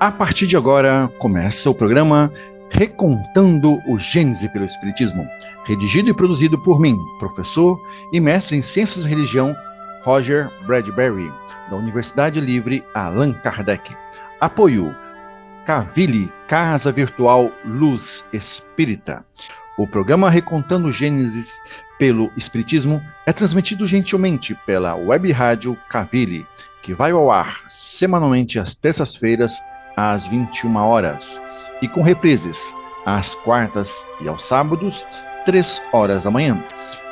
A partir de agora, começa o programa Recontando o Gênese pelo Espiritismo, redigido e produzido por mim, professor e mestre em Ciências da Religião, Roger Bradbury, da Universidade Livre Allan Kardec. Apoio Cavili, Casa Virtual Luz Espírita. O programa Recontando o Gênesis pelo Espiritismo é transmitido gentilmente pela web rádio Cavili, que vai ao ar semanalmente às terças-feiras, às 21 horas, e com reprises às quartas e aos sábados, 3 horas da manhã,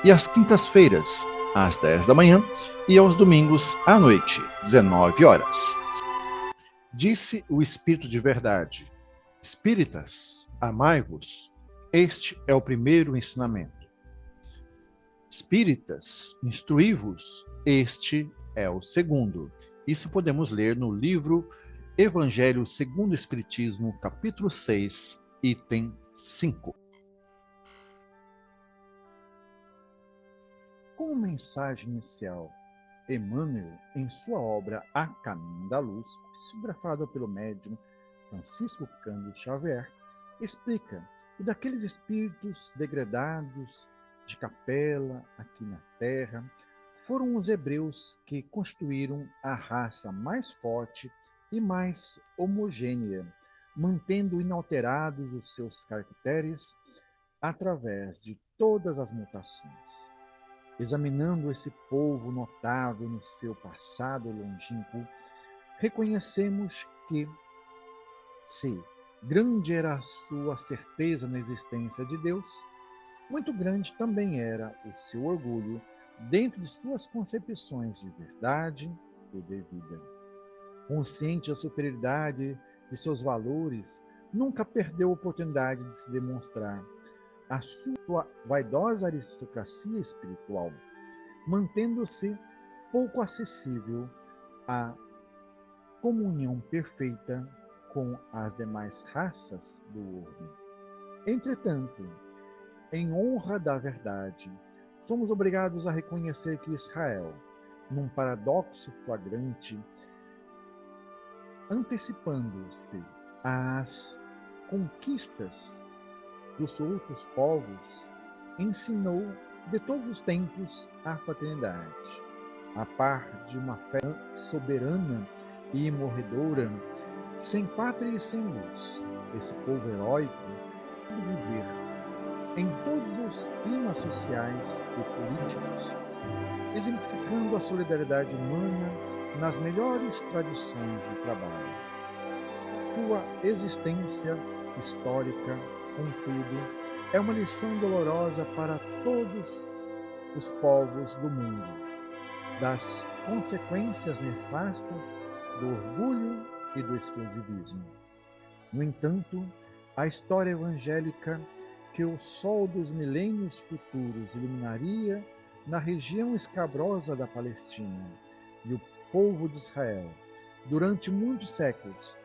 e às quintas-feiras, às 10 da manhã, e aos domingos à noite, 19 horas. Disse o Espírito de Verdade: Espíritas, amai-vos. Este é o primeiro ensinamento. Espíritas, instruí-vos. Este é o segundo. Isso podemos ler no livro Evangelho segundo o Espiritismo, capítulo 6, item 5. Como mensagem inicial, Emmanuel, em sua obra A Caminho da Luz, psicografada pelo médium Francisco Cândido Xavier, explica que daqueles espíritos degradados de capela aqui na Terra, foram os hebreus que constituíram a raça mais forte e mais homogênea, mantendo inalterados os seus caracteres através de todas as mutações. Examinando esse povo notável no seu passado longínquo, reconhecemos que, se grande era a sua certeza na existência de Deus, muito grande também era o seu orgulho dentro de suas concepções de verdade e de vida. Consciente da superioridade de seus valores, nunca perdeu a oportunidade de se demonstrar a sua vaidosa aristocracia espiritual, mantendo-se pouco acessível à comunhão perfeita com as demais raças do orbe. Entretanto, em honra da verdade, somos obrigados a reconhecer que Israel, num paradoxo flagrante, antecipando-se às conquistas dos outros povos, ensinou de todos os tempos a fraternidade, a par de uma fé soberana e imorredora, sem pátria e sem luz. Esse povo heróico pode viver em todos os climas sociais e políticos, exemplificando a solidariedade humana nas melhores tradições de trabalho. Sua existência histórica, contudo, é uma lição dolorosa para todos os povos do mundo, das consequências nefastas do orgulho e do exclusivismo. No entanto, a história evangélica que o sol dos milênios futuros iluminaria na região escabrosa da Palestina e o povo de Israel, durante muitos séculos,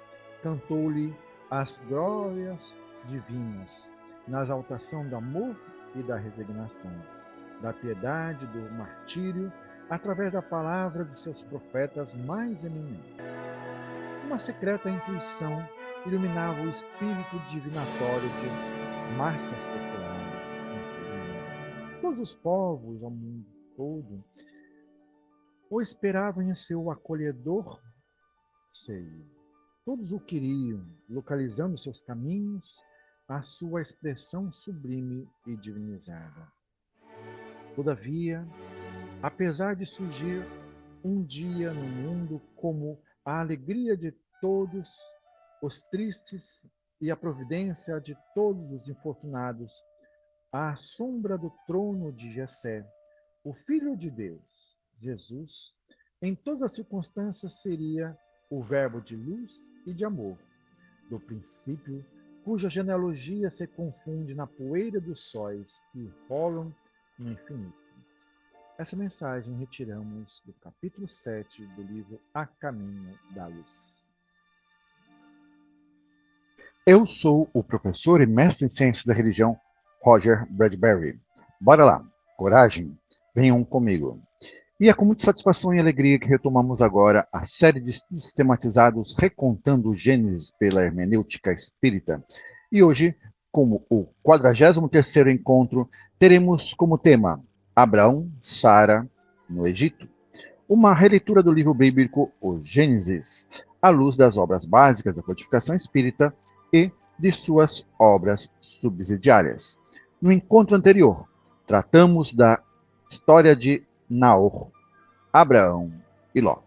cantou-lhe as glórias divinas na exaltação do amor e da resignação, da piedade, do martírio, através da palavra de seus profetas mais eminentes. Uma secreta intuição iluminava o espírito divinatório de massas populares. Todos os povos ao mundo todo o esperavam em seu acolhedor seio. Todos o queriam, localizando seus caminhos à sua expressão sublime e divinizada. Todavia, apesar de surgir um dia no mundo como a alegria de todos os tristes e a providência de todos os infortunados, à sombra do trono de Jessé, o Filho de Deus, Jesus, em todas as circunstâncias seria o verbo de luz e de amor, do princípio, cuja genealogia se confunde na poeira dos sóis que rolam no infinito. Essa mensagem retiramos do capítulo 7 do livro A Caminho da Luz. Eu sou o professor e mestre em Ciências da Religião, Roger Bradbury. Bora lá, coragem, venham comigo. E é com muita satisfação e alegria que retomamos agora a série de estudos sistematizados recontando o Gênesis pela hermenêutica espírita. E hoje, como o 43º encontro, teremos como tema Abraão, Sara, no Egito. Uma releitura do livro bíblico O Gênesis, à luz das obras básicas da codificação espírita e de suas obras subsidiárias. No encontro anterior, tratamos da história de Naor, Abraão e Ló.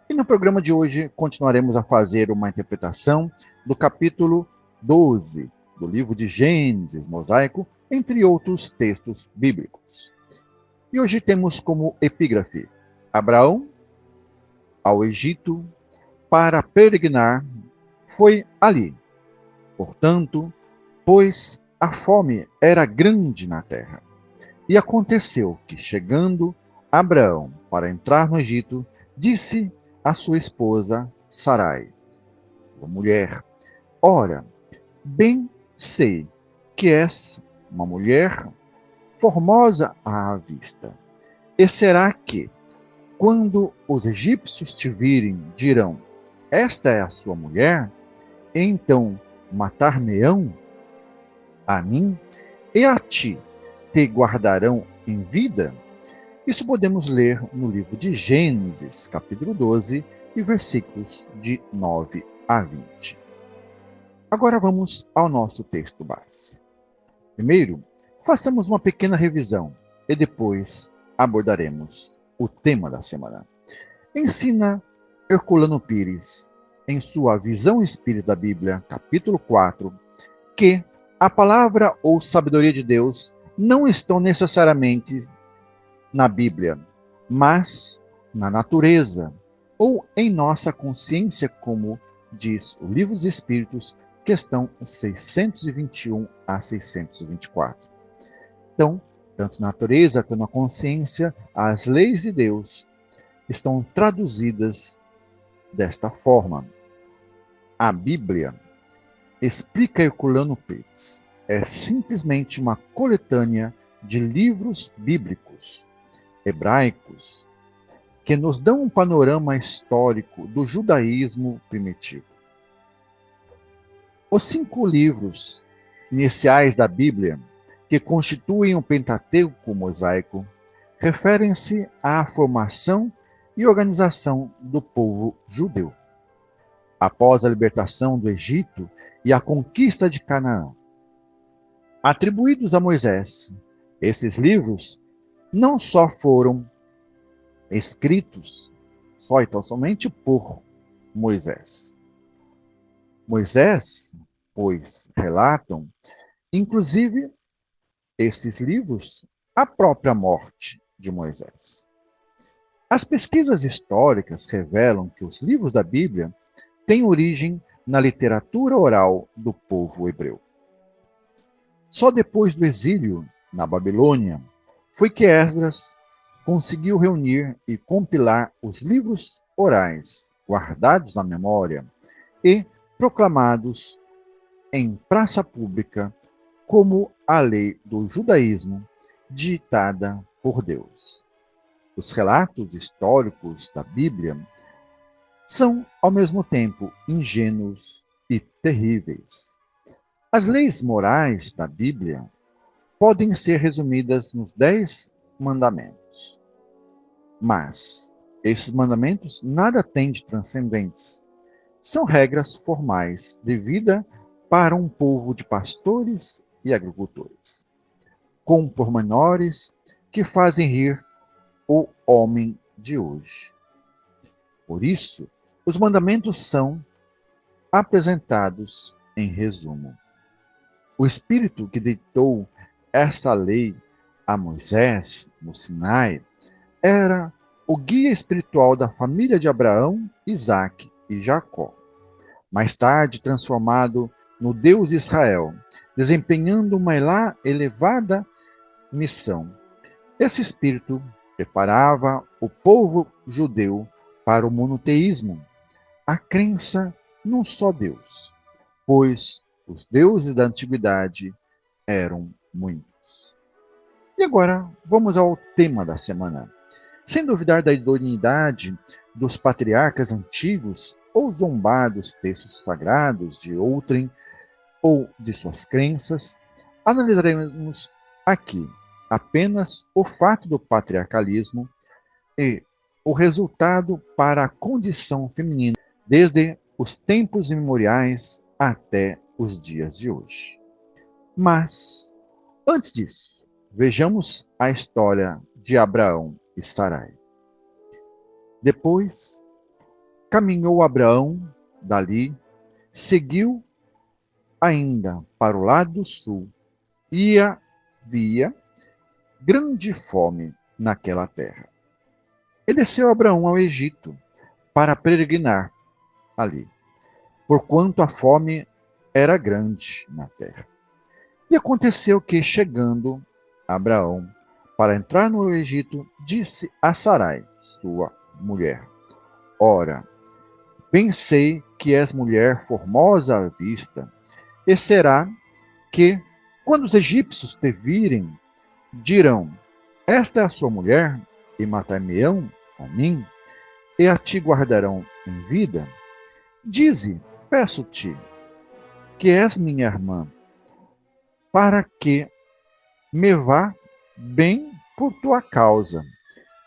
E no programa de hoje continuaremos a fazer uma interpretação do capítulo 12 do livro de Gênesis mosaico, entre outros textos bíblicos. E hoje temos como epígrafe: Abraão ao Egito para peregrinar foi ali. Portanto, pois a fome era grande na terra. E aconteceu que, chegando Abraão para entrar no Egito, disse à sua esposa Sarai, sua mulher: Ora, bem sei que és uma mulher formosa à vista. E será que, quando os egípcios te virem, dirão: Esta é a sua mulher? E então matar-me-ão a mim e a ti te guardarão em vida? Isso podemos ler no livro de Gênesis, capítulo 12, e versículos de 9 a 20. Agora vamos ao nosso texto base. Primeiro, façamos uma pequena revisão e depois abordaremos o tema da semana. Ensina Herculano Pires, em sua Visão Espírita da Bíblia, capítulo 4, que a palavra ou sabedoria de Deus não estão necessariamente na Bíblia, mas na natureza ou em nossa consciência, como diz o Livro dos Espíritos, questão 621 a 624. Então, tanto na natureza quanto na consciência, as leis de Deus estão traduzidas desta forma. A Bíblia, explica Herculano Pires, é simplesmente uma coletânea de livros bíblicos hebraicos que nos dão um panorama histórico do judaísmo primitivo. Os 5 livros iniciais da Bíblia, que constituem o Pentateuco mosaico, referem-se à formação e organização do povo judeu. Após a libertação do Egito e a conquista de Canaã, atribuídos a Moisés, esses livros não só foram escritos só e tão somente por Moisés. Moisés, pois relatam, inclusive, esses livros, a própria morte de Moisés. As pesquisas históricas revelam que os livros da Bíblia têm origem na literatura oral do povo hebreu. Só depois do exílio na Babilônia foi que Esdras conseguiu reunir e compilar os livros orais guardados na memória e proclamados em praça pública como a lei do judaísmo ditada por Deus. Os relatos históricos da Bíblia são, ao mesmo tempo, ingênuos e terríveis. As leis morais da Bíblia podem ser resumidas nos 10 mandamentos. Mas esses mandamentos nada têm de transcendentes. São regras formais de vida para um povo de pastores e agricultores, com pormenores que fazem rir o homem de hoje. Por isso, os mandamentos são apresentados em resumo. O Espírito que ditou esta lei a Moisés, no Sinai, era o guia espiritual da família de Abraão, Isaque e Jacó, mais tarde transformado no Deus Israel, desempenhando uma elevada missão. Esse Espírito preparava o povo judeu para o monoteísmo, a crença num só Deus, pois os deuses da antiguidade eram muitos. E agora vamos ao tema da semana. sem duvidar da idoneidade dos patriarcas antigos ou zombar dos textos sagrados de outrem ou de suas crenças, analisaremos aqui apenas o fato do patriarcalismo e o resultado para a condição feminina desde os tempos imemoriais até os dias de hoje. Mas, antes disso, vejamos a história de Abraão e Sarai. Depois, caminhou Abraão dali, seguiu ainda para o lado sul e havia grande fome naquela terra. E desceu Abraão ao Egito para peregrinar ali, porquanto a fome era grande na terra. E aconteceu que, chegando Abraão para entrar no Egito, disse a Sarai, sua mulher: Ora, pensei que és mulher formosa à vista, e será que, quando os egípcios te virem, dirão: Esta é a sua mulher, e matar-me-ão a mim, e a ti guardarão em vida? Dize, peço-te, que és minha irmã, para que me vá bem por tua causa,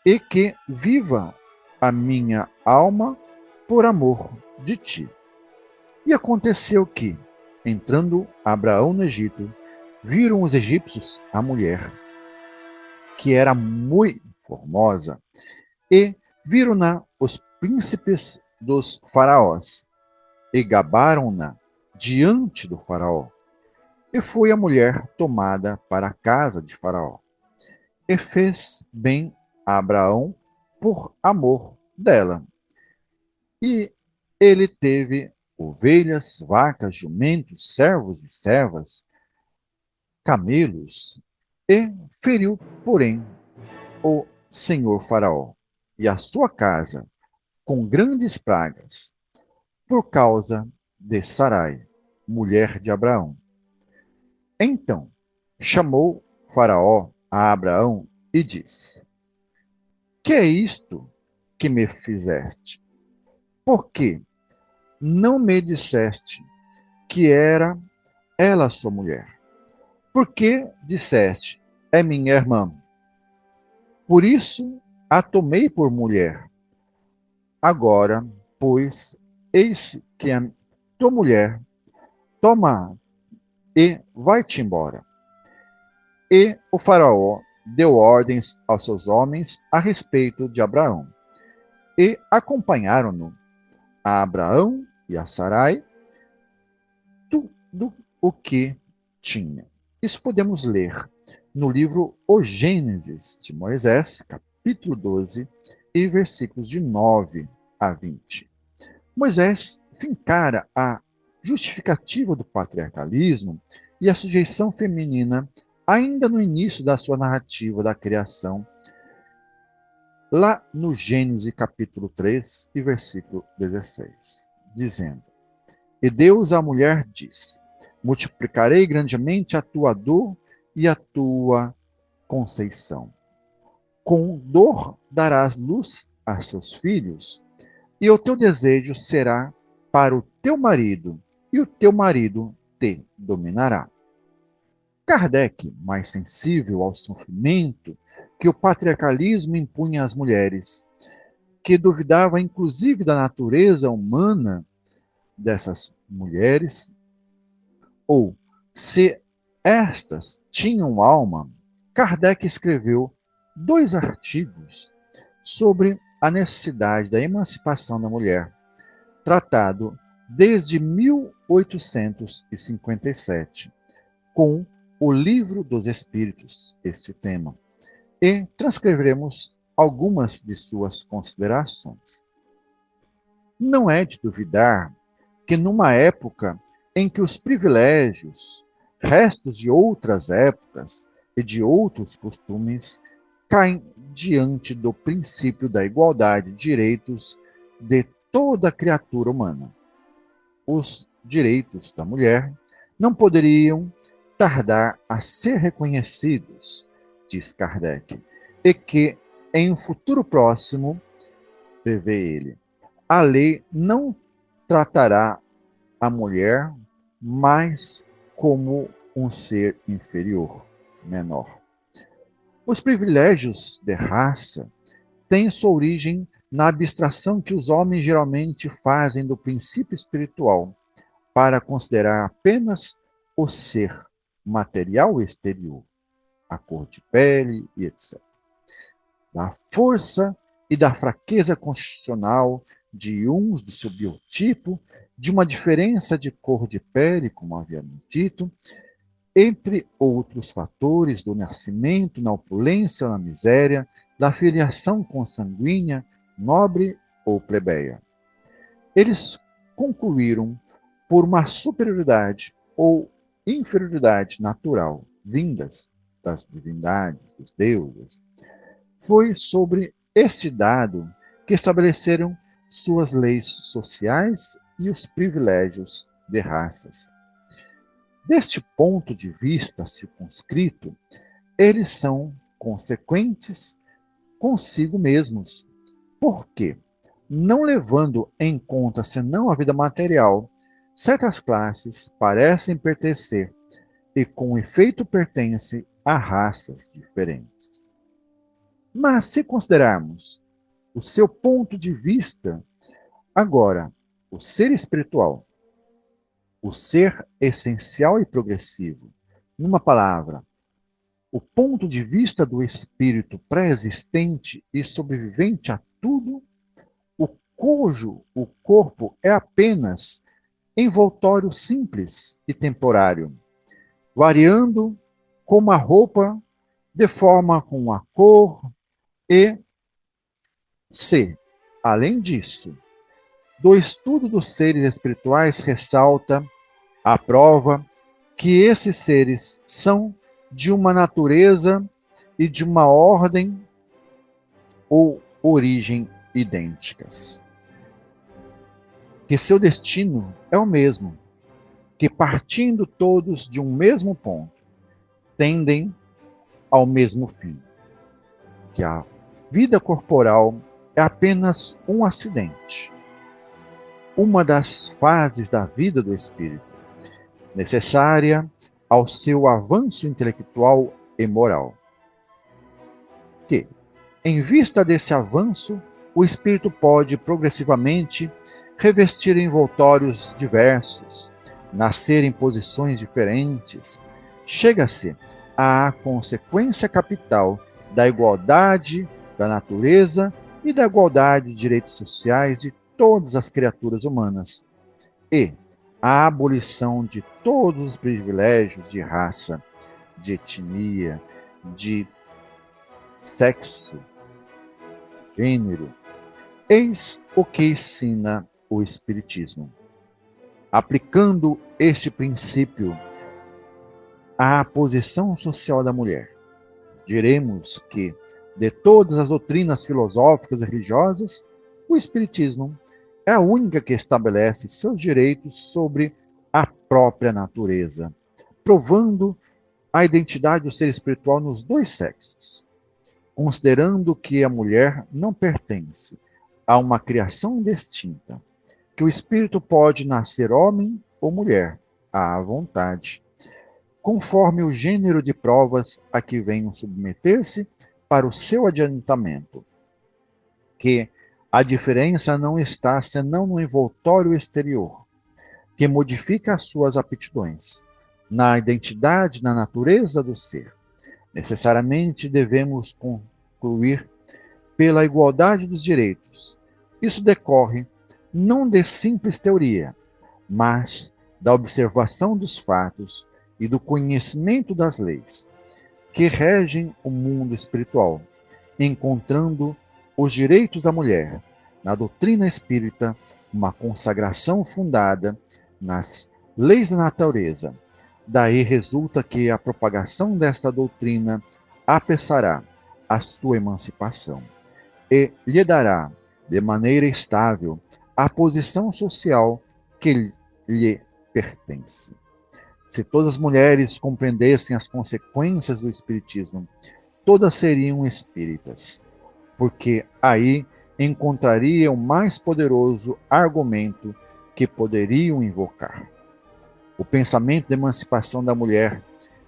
e que viva a minha alma por amor de ti. E aconteceu que, entrando Abraão no Egito, viram os egípcios a mulher, que era muito formosa, e viram-na os príncipes dos faraós, e gabaram-na diante do faraó. E foi a mulher tomada para a casa de Faraó. E fez bem a Abraão por amor dela. E ele teve ovelhas, vacas, jumentos, servos e servas, camelos, e feriu, porém, o senhor Faraó e a sua casa com grandes pragas, por causa de Sarai, mulher de Abraão. Então chamou Faraó a Abraão e disse: Que é isto que me fizeste? Por que não me disseste que era ela sua mulher? Por que disseste: É minha irmã? Por isso a tomei por mulher. Agora, pois, eis que a tua mulher, toma e vai-te embora. E o faraó deu ordens aos seus homens a respeito de Abraão. E acompanharam-no a Abraão e a Sarai tudo o que tinha. Isso podemos ler no livro O Gênesis de Moisés, capítulo 12, e versículos de 9 a 20. Moisés fincara a justificativa do patriarcalismo e a sujeição feminina ainda no início da sua narrativa da criação, lá no Gênesis capítulo 3 e versículo 16, dizendo: E Deus à mulher disse: Multiplicarei grandemente a tua dor e a tua conceição. Com dor darás luz a seus filhos, e o teu desejo será para o teu marido, e o teu marido te dominará. Kardec, mais sensível ao sofrimento que o patriarcalismo impunha às mulheres, que duvidava inclusive da natureza humana dessas mulheres, ou se estas tinham alma, Kardec escreveu 2 artigos sobre a necessidade da emancipação da mulher, tratado desde 1857, com o Livro dos Espíritos, este tema, e transcreveremos algumas de suas considerações. Não é de duvidar que numa época em que os privilégios, restos de outras épocas e de outros costumes, caem diante do princípio da igualdade de direitos de toda criatura humana. Os direitos da mulher não poderiam tardar a ser reconhecidos, diz Kardec, e que em um futuro próximo, prevê ele, a lei não tratará a mulher mais como um ser inferior, menor. Os privilégios de raça têm sua origem na abstração que os homens geralmente fazem do princípio espiritual para considerar apenas o ser material exterior, a cor de pele e etc. Da força e da fraqueza constitucional de uns do seu biotipo, de uma diferença de cor de pele, como havíamos dito, entre outros fatores do nascimento na opulência ou na miséria, da filiação consanguínea, nobre ou plebeia. Eles concluíram por uma superioridade ou inferioridade natural, vindas das divindades, dos deuses. Foi sobre este dado que estabeleceram suas leis sociais e os privilégios de raças. Deste ponto de vista circunscrito, eles são consequentes consigo mesmos. Por quê? Não levando em conta senão a vida material, certas classes parecem pertencer e com efeito pertencem a raças diferentes. Mas se considerarmos o seu ponto de vista, agora, o ser espiritual, o ser essencial e progressivo, numa palavra, o ponto de vista do espírito pré-existente e sobrevivente a tudo, cujo o corpo é apenas envoltório simples e temporário, variando como a roupa de forma com a cor e se, além disso, do estudo dos seres espirituais ressalta a prova que esses seres são de uma natureza e de uma ordem ou origem idênticas. Que seu destino é o mesmo, que partindo todos de um mesmo ponto, tendem ao mesmo fim, que a vida corporal é apenas um acidente, uma das fases da vida do espírito, necessária ao seu avanço intelectual e moral. Que, em vista desse avanço, o espírito pode progressivamente revestir envoltórios diversos, nascer em posições diferentes, chega-se à consequência capital da igualdade da natureza e da igualdade de direitos sociais de todas as criaturas humanas, e a abolição de todos os privilégios de raça, de etnia, de sexo, gênero. Eis o que ensina o Espiritismo. Aplicando este princípio à posição social da mulher, diremos que, de todas as doutrinas filosóficas e religiosas, o Espiritismo é a única que estabelece seus direitos sobre a própria natureza, provando a identidade do ser espiritual nos dois sexos, considerando que a mulher não pertence a uma criação distinta, que o espírito pode nascer homem ou mulher, à vontade, conforme o gênero de provas a que venham submeter-se para o seu adiantamento, que a diferença não está senão no envoltório exterior, que modifica as suas aptidões, na identidade, na natureza do ser. Necessariamente devemos concluir pela igualdade dos direitos. Isso decorre não de simples teoria, mas da observação dos fatos e do conhecimento das leis que regem o mundo espiritual, encontrando os direitos da mulher na doutrina espírita uma consagração fundada nas leis da natureza. Daí resulta que a propagação desta doutrina apressará a sua emancipação e lhe dará, de maneira estável, a posição social que lhe pertence. Se todas as mulheres compreendessem as consequências do espiritismo, todas seriam espíritas. porque aí encontraria o mais poderoso argumento que poderiam invocar. O pensamento de emancipação da mulher,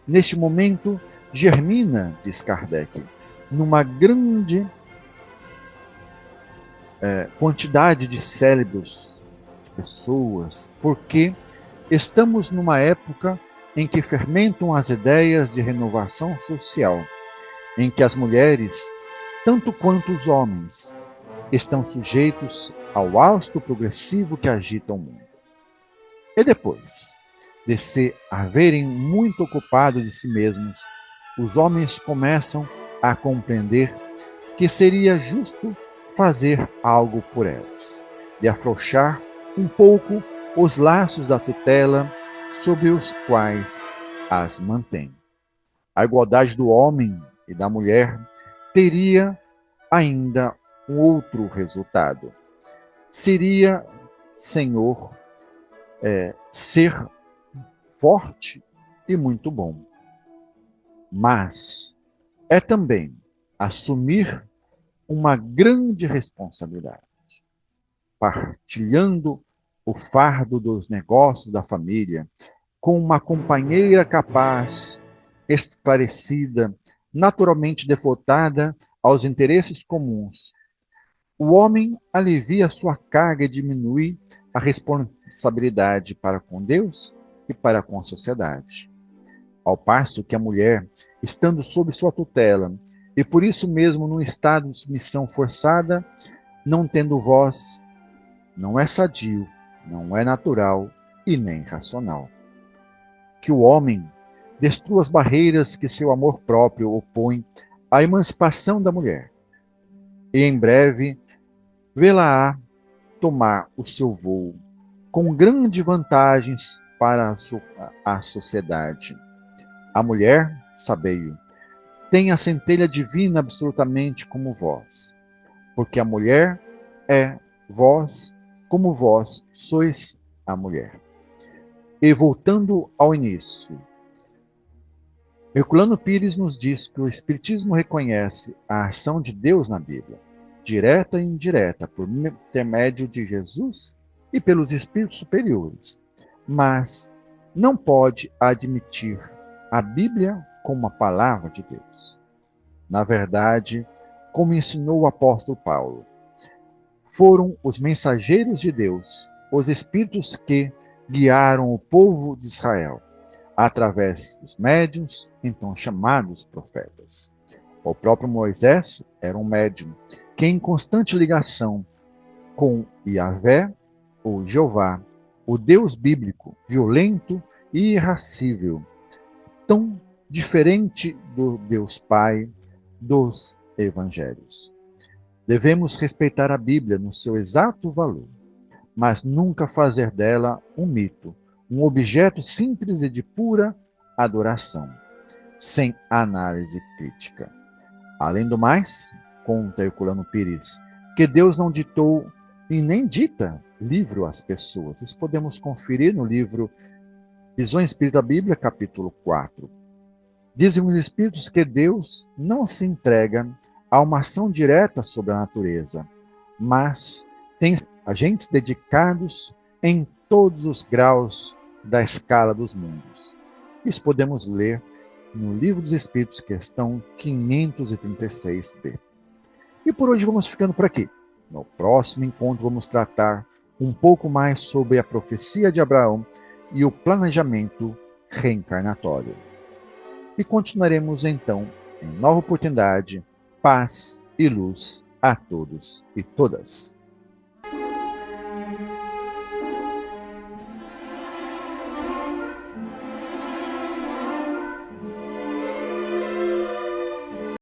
neste momento, germina, diz Kardec, numa grande quantidade de cérebros, de pessoas, porque estamos numa época em que fermentam as ideias de renovação social, em que as mulheres, tanto quanto os homens, estão sujeitos ao hausto progressivo que agita o mundo. E depois de se haverem muito ocupado de si mesmos, os homens começam a compreender que seria justo fazer algo por elas, de afrouxar um pouco os laços da tutela sobre os quais as mantém. A igualdade do homem e da mulher teria ainda um outro resultado. Seria, Senhor, ser forte e muito bom. Mas é também assumir uma grande responsabilidade, partilhando o fardo dos negócios da família com uma companheira capaz, esclarecida, naturalmente devotada aos interesses comuns. O homem alivia sua carga e diminui a responsabilidade para com Deus e para com a sociedade. Ao passo que a mulher, estando sob sua tutela, e por isso mesmo num estado de submissão forçada, não tendo voz, não é sadio, não é natural e nem racional. Que o homem destrua as barreiras que seu amor próprio opõe à emancipação da mulher, e em breve vê-la-á tomar o seu voo com grandes vantagens para a sociedade. A mulher, sabei-o, tem a centelha divina absolutamente como vós, porque a mulher é vós como vós sois a mulher. E voltando ao início, Herculano Pires nos diz que o Espiritismo reconhece a ação de Deus na Bíblia, direta e indireta, por intermédio de Jesus e pelos espíritos superiores, mas não pode admitir a Bíblia como a palavra de Deus. Na verdade, como ensinou o apóstolo Paulo, foram os mensageiros de Deus, os espíritos que guiaram o povo de Israel, através dos médiuns, então chamados profetas. O próprio Moisés era um médium que, em constante ligação com Yahvé, ou Jeová, o Deus bíblico, violento e irascível, tão diferente do Deus Pai dos Evangelhos. Devemos respeitar a Bíblia no seu exato valor, mas nunca fazer dela um mito, um objeto simples e de pura adoração, sem análise crítica. Além do mais, conta Herculano Pires, que Deus não ditou e nem dita livro às pessoas. Isso podemos conferir no livro Visões Espírita Bíblia, capítulo 4. Dizem os Espíritos que Deus não se entrega a uma ação direta sobre a natureza, mas tem agentes dedicados em todos os graus da escala dos mundos. Isso podemos ler no Livro dos Espíritos, questão 536b. E por hoje vamos ficando por aqui. No próximo encontro vamos tratar um pouco mais sobre a profecia de Abraão e o planejamento reencarnatório. E continuaremos então em nova oportunidade. Paz e luz a todos e todas.